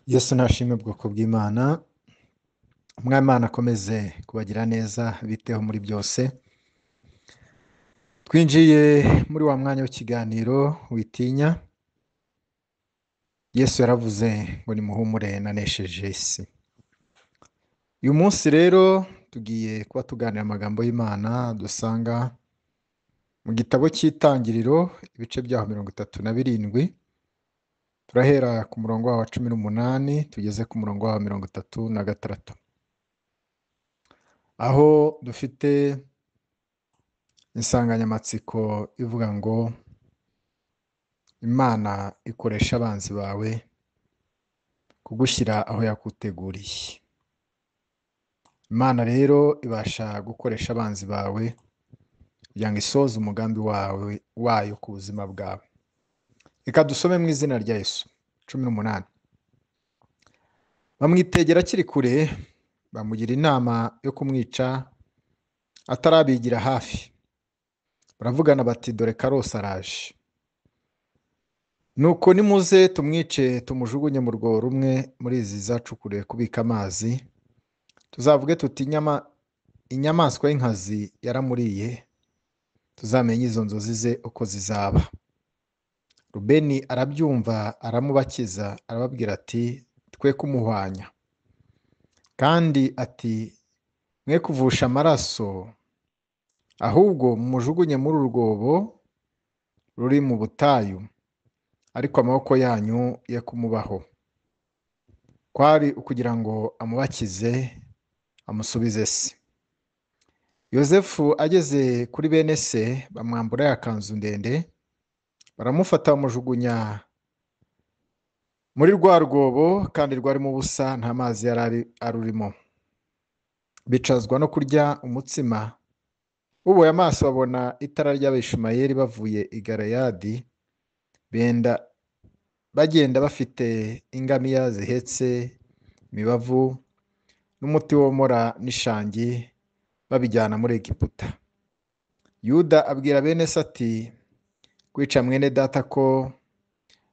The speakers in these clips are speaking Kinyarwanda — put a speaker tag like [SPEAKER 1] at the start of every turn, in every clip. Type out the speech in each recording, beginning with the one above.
[SPEAKER 1] Yesu nashimwe bwoko bw'Imana, Umwami akomeze kubagira neza biteho muri byose. Twinjiye muri wa mwanya w'ikiganiro witinya. Yesu yaravuze ngo nimuhumure nanesheje isi. Uyu munsi rero tugiye kuba tuganira amagambo y'Imana dusanga mu gitabo cy'Itangiriro ibice byaho 37. Turahera ku murongo wa 18 tugeze ku murongo wa 36. Aho dufite insanganyamatsiko ivuga ngo Imana ikoresha abanzi bawe kugushyira aho yakuteguriye. Imana rero ibasha gukoresha abanzi bawe kugira ngo isoze umugambi wayo ku buzima bwawe. Reka dusome mu izina rya Yesu. 18. Bamwitegera akiri kure, bamugira inama yo kumwica atarabigira hafi. Baravugana bati dore Karose araje. Nuko nimuze tumwice tumujugunye mu rwobo rumwe muri izi zacukuriwe kubika amazi. Tuzavuge tuti inyamaswa y'inkazi yaramuriye, tuzamenye izo nzozi ze uko zizaba. Rubeni arabyumva aramubakiza arababwira ati twe kumuhwanya. Kandi ati mwe kuvusha amaraso, ahubwo mumujugunye muri urwobo ruri mu butayu, ariko amaboko yanyu ye kumubaho. Kwari ukugira ngo amubakize amusubize se. Yozefu ageze kuri bene se bamwambura ya kanzu ndende, baramufata bamujugunya muri rwa rwobo, kandi rwarimo ubusa nta mazi yari arurimo. Bicazwa no kurya umutsima. Uboye amaso babona itara ry'Abishumayeli bavuye i Galeyadi, bagenda bafite ingamiya zihetse imibavu n'umuti womora n'ishangi, babijyana muri Egiputa. Yuda abwira bene se ati kwica mwene data ko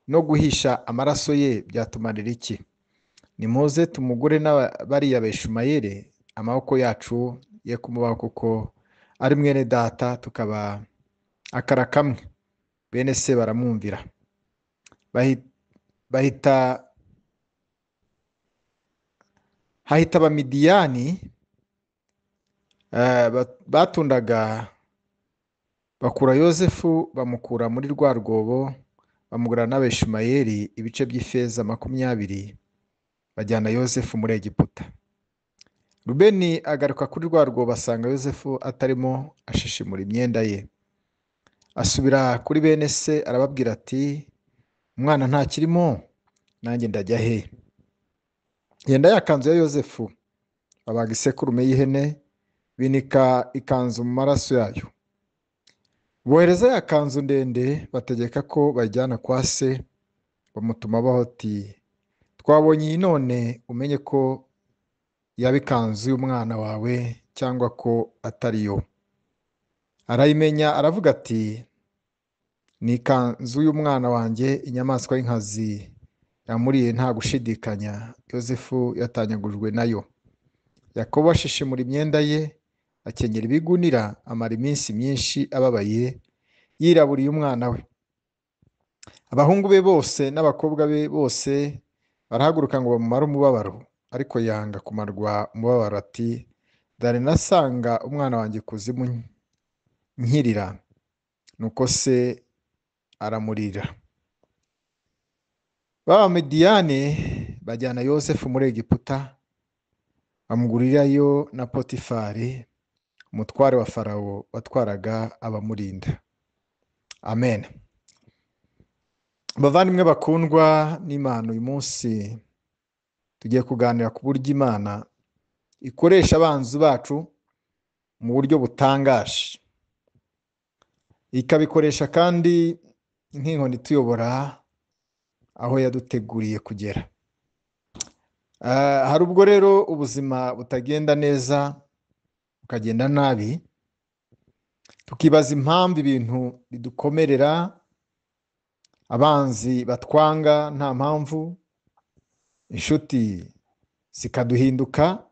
[SPEAKER 1] no guhisha amaraso ye byatumarira iki? Nimuze tumugure bariya Beshumayeli, amaboko yacu ye kumubaho kuko ari mwene data, tukaba akara kamwe. Bene se baramwumvira. Hahita Abamidiyani batundaga bakura Yozefu, bamukura muri rwa rwobo, bamugura n'Abeshumayeli ibice by'ifeza 20, bajyana Yozefu muri Egiputa. Rubeni agaruka kuri rwa rwobo asanga Yozefu atarimo ashishimura imyenda ye. Asubira kuri bene se arababwira ati umwana ntakirimo, nanjye ndajya he? Yenda yakanzu ya Yozefu, babaga isekurume y'ihene, binika ikanzu mu maraso yayo. Bohereza ya kanzu ndende, bategeka ko bajyana kwa se, bamutuma bati twabonye iyi none umenye ko yaba ikanzu y'umwana wawe cyangwa ko atari yo. Arayimenya aravuga ati ni ikanzu y'umwana wanjye, inyamaswa y'inkazi yamuriye nta gushidikanya. Yozefu yatanyagujwe nayo. Yakobo ashishimura imyenda ye, akenyera ibigunira, amara iminsi myinshi ababaye, yiraburiye umwana we. Abahungu be bose n'abakobwa be bose barahaguruka ngo bamumare umubabaro, ariko yanga kumarwa umubabaro ati dore nasanga umwana wanjye kuzimu nkirira. Nuko se aramurira. B'Abamidiyani bajyana Yozefu muri Egiputa, bamugurirayo na Potifari, umutware wa Farawo watwaraga abamurinda. Amen. Bavandimwe bakundwa n'Imana, uyu munsi tugiye kuganira ku buryo Imana ikoresha abanzi bacu mu buryo butangaje, ikabikoresha kandi nk'inkoni ituyobora aho yaduteguriye kugera. Hari ubwo rero ubuzima butagenda neza, bukagenda nabi, tukibaza impamvu ibintu bidukomerera, abanzi batwanga nta mpamvu, inshuti zikaduhinduka,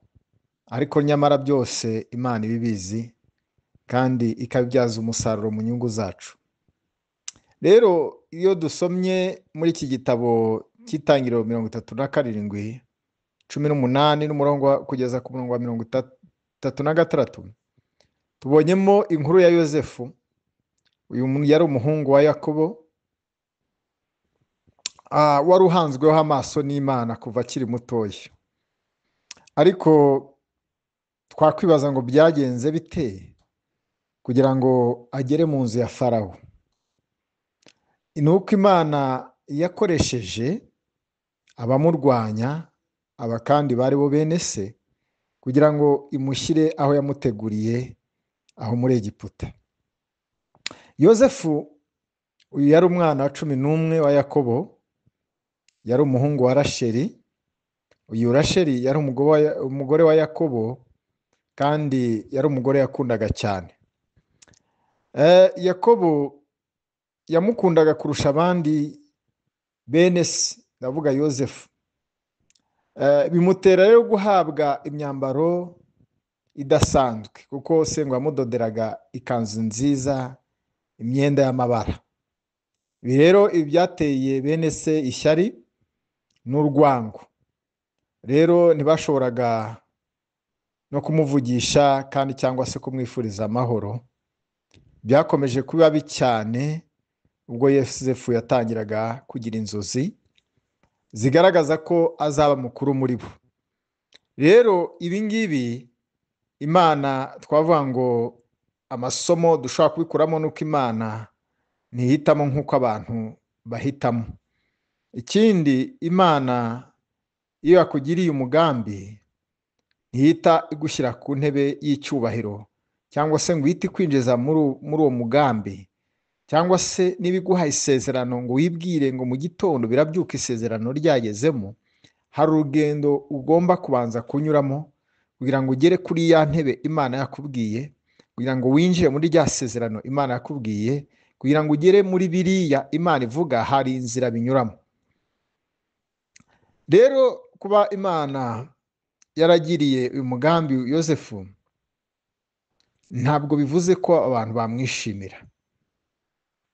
[SPEAKER 1] ariko nyamara byose Imana ibibizi kandi ikabibyaza umusaruro mu nyungu zacu. Rero iyo dusomye muri iki gitabo cy'Itangiriro 37, 18 n'umurongo kugeza ku murongo wa 36, tubonyemo inkuru ya Yozefu. Uyu yari umuhungu wa Yakobo, wari uhanzweho amaso n'Imana kuva akiri mutoya. Ariko twakwibaza ngo byagenze bite kugira ngo agere mu nzu ya Farawo? Ni uko Imana yakoresheje abamurwanya, aba kandi bari bo bene se, kugira ngo imushyire aho yamuteguriye, aho muri Egiputa. Yozefu uyu yari umwana wa 11 wa Yakobo, yari umuhungu wa Rasheli. Uyu Rasheli yari umugore wa Yakobo, kandi yari umugore yakundaga cyane. Yakobo yamukundaga kurusha abandi bene se, ndavuga Yozefu. Bimutera rero guhabwa imyambaro idasanzwe, kuko se ngo yamudoderaga ikanzu nziza, imyenda y'amabara. Ibi rero ibyateye bene se ishyari n'urwango. Rero ntibashoboraga no kumuvugisha kandi cyangwa se kumwifuriza amahoro. Byakomeje kuba bibi cyane ubwo Yozefu yatangiraga kugira inzozi zigaragaza ko azaba mukuru muri bo. Rero ibi ngibi Imana twavuga ngo amasomo dushobora kubikuramo nuko Imana ntihitamo nk'uko abantu bahitamo. Ikindi, Imana iyo yakugiriye umugambi ntihita igushyira ku ntebe y'icyubahiro, cyangwa se ngo ihite kwinjiza muri uwo mugambi, cyangwa se niba iguhaye isezerano ngo wibwire ngo mu gitondo birabyuka isezerano ryagezemo. Hari urugendo ugomba kubanza kunyuramo kugira ngo ugere kuri ya ntebe Imana yakubwiye, kugira ngo winjire muri rya sezerano Imana yakubwiye, kugira ngo ugere muri biriya Imana ivuga, hari inzira binyuramo. Rero kuba Imana yaragiriye uyu mugambi Yozefu, ntabwo bivuze ko abantu bamwishimira.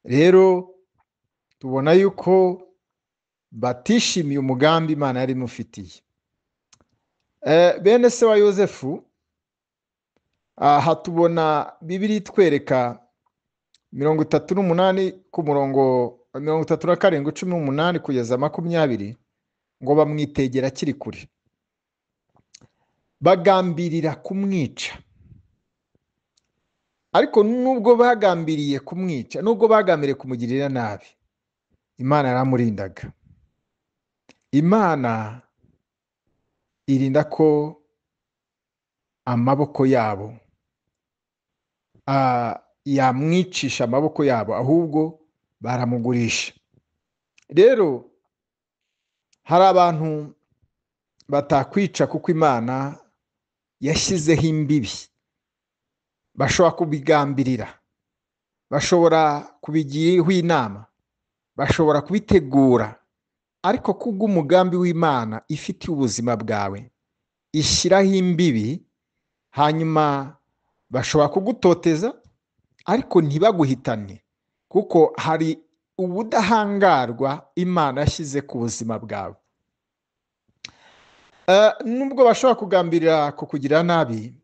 [SPEAKER 1] Rero tubona yuko batishimiye umugambi Imana yari imufitiye. Bene se wa Yozefu, aha tubona Bibiliya itwereka 38 ku murongo 37, 18 kugeza 20, ngo bamwitegera akiri kure, bagambirira kumwica. Ariko nubwo bagambiriye kumwica, nubwo bagambiriye kumugirira nabi, Imana yaramurindaga. Imana irinda ko amaboko yabo yamwicisha amaboko yabo, ahubwo baramugurisha. Rero hari abantu batakwica kuko Imana yashyizeho imbibi. Bashobora kubigambirira, bashobora kubigiraho inama, bashobora kubitegura, ariko kubw'umugambi w'Imana ifitiye ubuzima bwawe, ishyiraho imbibi, hanyuma bashobora kugutoteza ariko ntibaguhitane, kuko hari ubudahangarwa Imana yashyize ku buzima bwawe. Nubwo bashobora kugambirira kukugira nabi,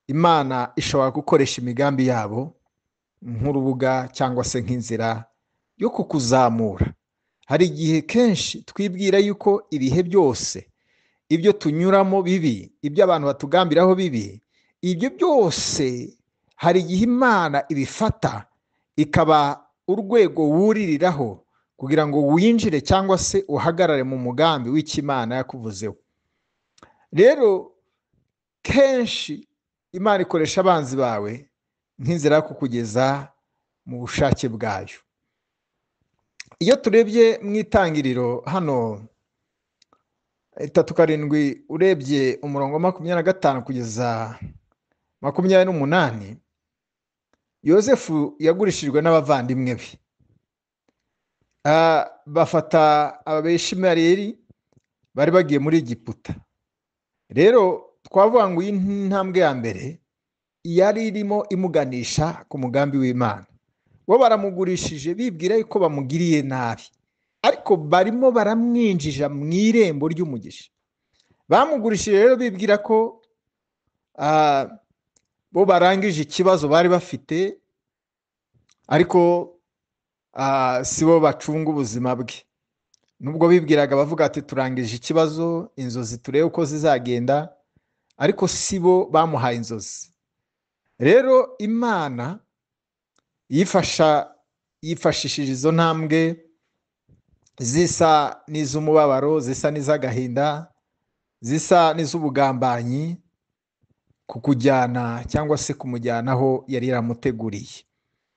[SPEAKER 1] Imana ishobora gukoresha imigambi yabo nk'urubuga cyangwa se nk'inzira yo kukuzamura. Hari igihe kenshi twibwira yuko ibihe byose ibyo tunyuramo bibi, ibyo abantu batugambiraho bibi, ibyo byose hari igihe Imana ibifata ikaba urwego wuririraho kugira ngo winjire cyangwa se uhagarare mu mugambi w'Imana yakuvuzeho. Rero kenshi Imana ikoresha abanzi bawe nk'inzira yo kukugeza mu bushake bwayo. Iyo turebye mu Itangiriro hano 3:7, urebye umurongo 25 kugeza 28, Yozefu yagurishijwe n'abavandimwe be. Bafata Abishimayeli bari bagiye muri Egiputa. Rero twavuga ngo iyi ntambwe ya mbere yari irimo imuganisha ku mugambi w'Imana. Bo baramugurishije bibwira yuko bamugiriye nabi, ariko barimo baramwinjija mu irembo ry'umugisha. Bamugurishije rero bibwira ko bo barangije ikibazo bari bafite, ariko si bo bacunga ubuzima bwe. Nubwo bibwiraga bavuga ati turangije ikibazo, inzozi turebe uko zizagenda, ariko si bo bamuhaye inzozi. Rero Imana yifashishije izo ntambwe zisa n'iz'umubabaro, zisa n'iz'agahinda, zisa n'iz'ubugambanyi, kukujyana cyangwa se kumujyana aho yari yaramuteguriye.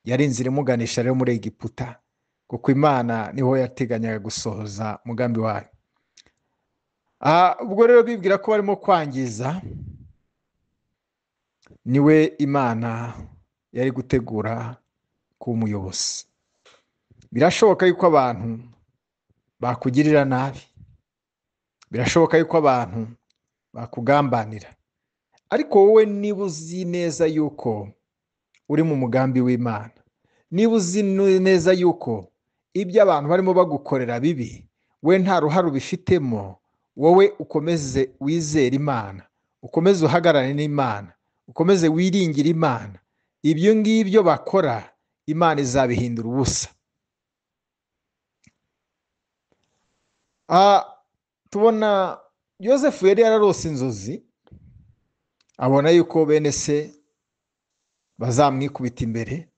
[SPEAKER 1] Yari inzira imuganisha rero muri Egiputa, kuko Imana niho yateganyaga gusohoza umugambi wayo. Ubwo rero bibwira ko barimo kwangiza, niwe Imana yari gutegura kuba umuyobozi. Birashoboka yuko abantu bakugirira nabi, birashoboka yuko abantu bakugambanira, ariko wowe niba uzi neza yuko uri mu mugambi w'Imana, niba uzi neza yuko ibyo abantu barimo bagukorera bibi we nta ruhare ubifitemo, wowe ukomeze wizere Imana, ukomeze uhagarare n'Imana, ukomeze wiringire Imana, ibyo ngibyo bakora Imana izabihindura ubusa. Tubona Yosefu yari yararose inzozi, abona yuko bene se bazamwikubita imbere.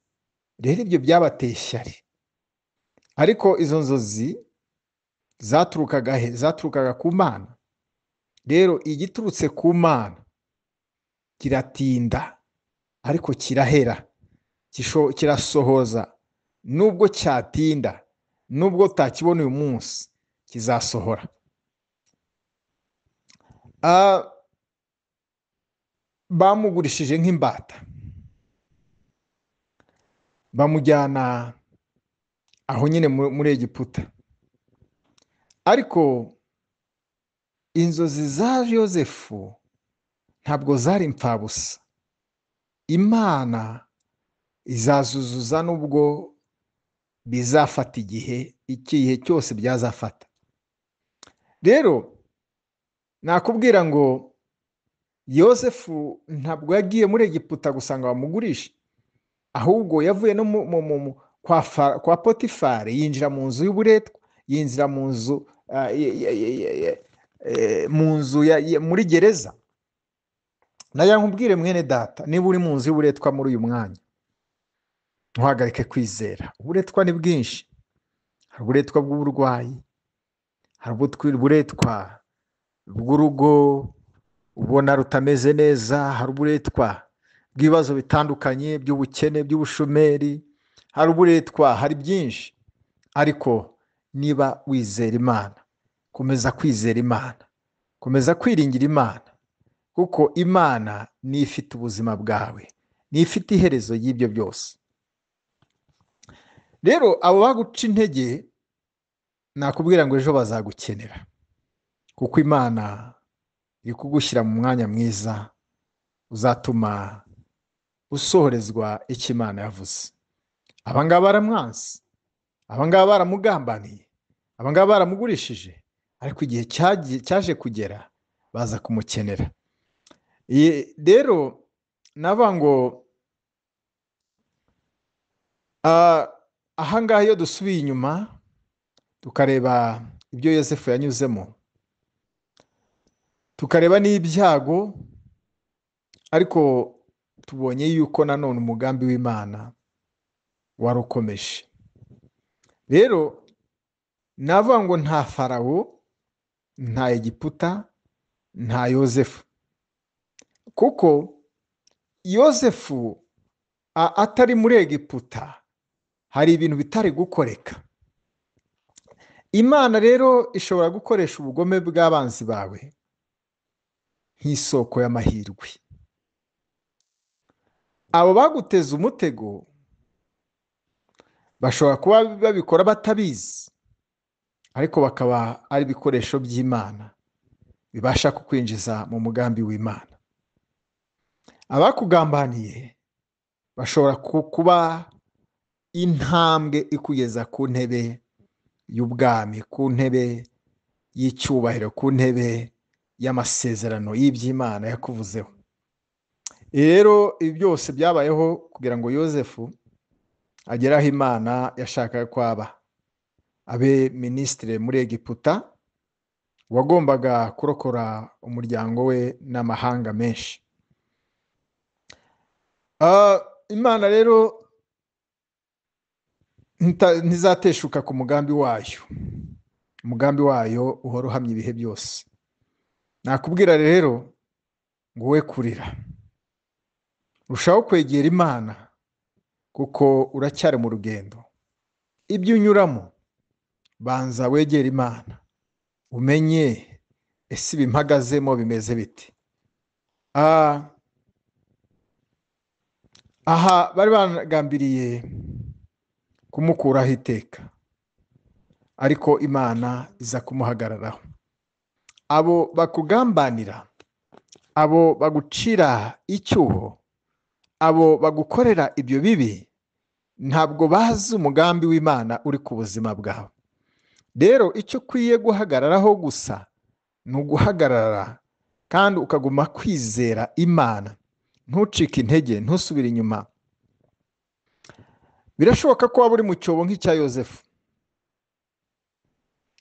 [SPEAKER 1] Rero ibyo byabateye ishyari, ariko izo nzozi zaturukaga he? Zaturukaga ku Mana. Rero igiturutse ku Mana kiratinda, ariko kirahera, kirasohoza. Nubwo cyatinda, nubwo utakibona uyu munsi, kizasohora. Bamugurishije nk'imbata, bamujyana aho nyine muri Egiputa, ariko inzozi za Yosefu ntabwo zari impfabusa. Imana izazuzuza nubwo bizafata igihe cyose byazafata. Rero nakubwira ngo Yosefu ntabwo yagiye muri Egiputa gusanga bamugurishe, ahubwo yavuye no kwa Potifari, yinjira mu nzu y'uburetwa, yinjira mu nzu muri gereza. Nayo nkubwire mwene data, niba uri mu nzu y'uburetwa muri uyu mwanya, ntuhagarike kwizera. Uburetwa ni bwinshi. Hari uburetwa bw'uburwayi, hari uburetwa bw'urugo ubona rutameze neza, hari uburetwa bw'ibibazo bitandukanye by'ubukene, by'ubushomeri, hari uburetwa, hari byinshi. Ariko niba wizera Imana, komeza kwizera Imana, komeza kwiringira Imana, kuko Imana niyo ifite ubuzima bwawe, niyo ifite iherezo y'ibyo byose. Rero abo baguca intege, nakubwira ngo ejo bazagukenera, kuko Imana iri kugushyira mu mwanya mwiza uzatuma usohorezwa icyo Imana yavuze. Abangaba baramwanze, abangaba baramugambaniye, abangaba baramugurishije, ariko igihe cyaje kugera baza kumukenera. Rero navuga ngo ahangaha iyo dusubiye inyuma tukareba ibyo Yosefu yanyuzemo, tukareba n'ibyago, ariko tubonye yuko nanone umugambi w'Imana wari ukomeje. Rero navuga ngo nta Farawo, nta Egiputa, nta Yosefu, kuko Yosefu atari muri Egiputa hari ibintu bitari gukoreka. Imana rero ishobora gukoresha ubugome bw'abanzi bawe nk'isoko y'amahirwe. Abo baguteza umutego bashobora kuba babikora batabizi, ariko bakaba ari ibikoresho by'Imana bibasha kukwinjiza mu mugambi w'Imana. Abakugambaniye bashobora kuba intambwe ikugeza ku ntebe y'ubwami, ku ntebe y'icyubahiro, ku ntebe y'amasezerano y'iby'Imana yakuvuzeho. Rero ibi byose byabayeho kugira ngo Yozefu agere aho Imana yashakaga ko aba, abe minisitiri muri Egiputa, wagombaga kurokora umuryango we n'amahanga menshi. Imana rero ntizateshuka ku mugambi wayo. Umugambi wayo uhora uhamye ibihe byose. Nakubwira rero ngo we kurira, urushaho kwegera Imana kuko uracyari mu rugendo. Ibyo unyuramo banza wegera Imana, umenye ese ibimpagazemo bimeze bite. Aha bari bagambiriye kumukuraho iteka, ariko Imana iza kumuhagararaho. Abo bakugambanira, abo bagucira icyuho, abo bagukorera ibyo bibi, ntabwo bazi umugambi w'Imana uri ku buzima bwawe. Rero icyo ukwiye guhagararaho gusa ni uguhagarara kandi ukaguma kwizera Imana, ntucike intege, ntusubire inyuma. Birashoboka ko waba uri mu cyobo nk'icya Yozefu.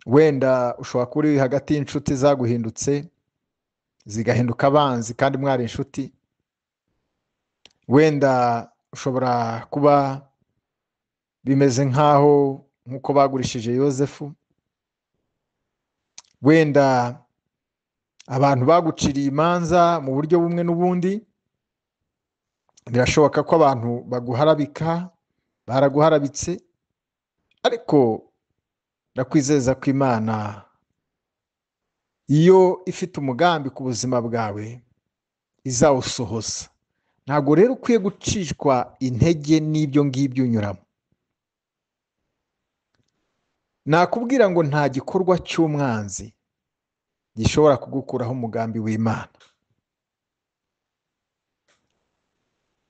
[SPEAKER 1] Wenda ushobora kuba uri hagati y'inshuti zaguhindutse zigahinduka abanzi kandi mwari inshuti. Wenda ushobora kuba bimeze nk'uko bagurishije Yozefu. Wenda abantu baguciriye imanza mu buryo bumwe n'ubundi. Birashoboka ko abantu baguharabika, baraguharabitse, ariko ndakwizeza ko Imana iyo ifite umugambi ku buzima bwawe izawusohoza. Ntabwo rero ukwiye gucishwa intege n'ibyo ngibyo unyuramo. Nakubwira ngo nta gikorwa cy'umwanzi gishobora kugukuraho umugambi w'Imana.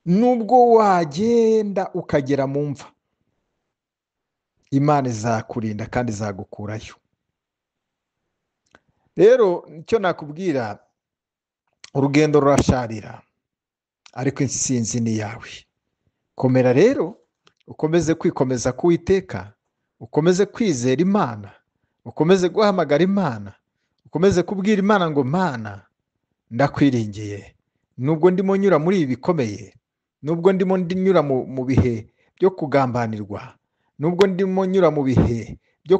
[SPEAKER 1] Nubwo wagenda ukagera mu mva, Imana izakurinda kandi izagukurayo. Rero icyo nakubwira, urugendo rurasharira, ariko intsinzi ni yawe. Komera rero, ukomeze kwikomeza ku Uwiteka, ukomeze kwizera Imana, ukomeze guhamagara Imana, ukomeze kubwira Imana ngo Mana ndakwiringiye. Nubwo ndimo nyura muri ibi bikomeye, nubwo ndimo nyura mu bihe byo kugambanirwa, nubwo ndimo nyura mu bihe byo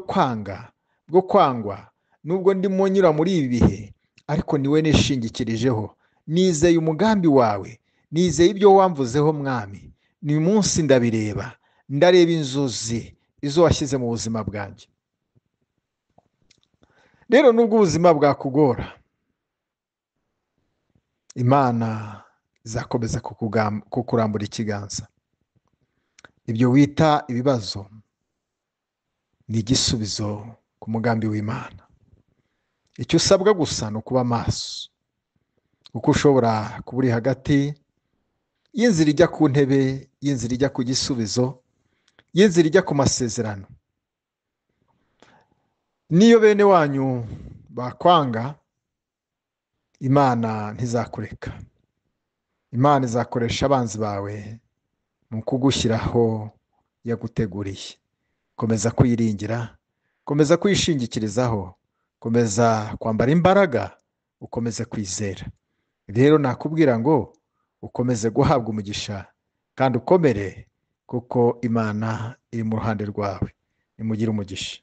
[SPEAKER 1] kwangwa, nubwo ndimo nyura muri ibi bihe, ariko niwe nishingikirijeho. Nizeye umugambi wawe, nizeye ibyo wamvuzeho Mwami. Ni munsi ndareba inzozi izo washyize mu buzima bwanjye. Rero nubwo ubuzima bwakugora, Imana izakomeza kukurambura ikiganza. Ibyo wita ibibazo ni igisubizo ku mugambi w'Imana. Icyo usabwa gusa ni ukuba maso, kuko ushobora kuba uri hagati y'inzira ijya ku ntebe, y'inzira ijya ku gisubizo, y'inzira ijya ku masezerano. Niyo bene wanyu bakwanga, Imana ntizakureka. Imana izakoresha abanzi bawe mu kugushyiraho yaguteguriye. Komeza kuyiringira, komeza kwishingikirizaho, komeza kwambara imbaraga, ukomeze kwizera. Rero nakubwira ngo ukomeze guhabwa umugisha kandi ukomere, kuko Imana iri mu ruhande rwawe. Nimugire umugisha.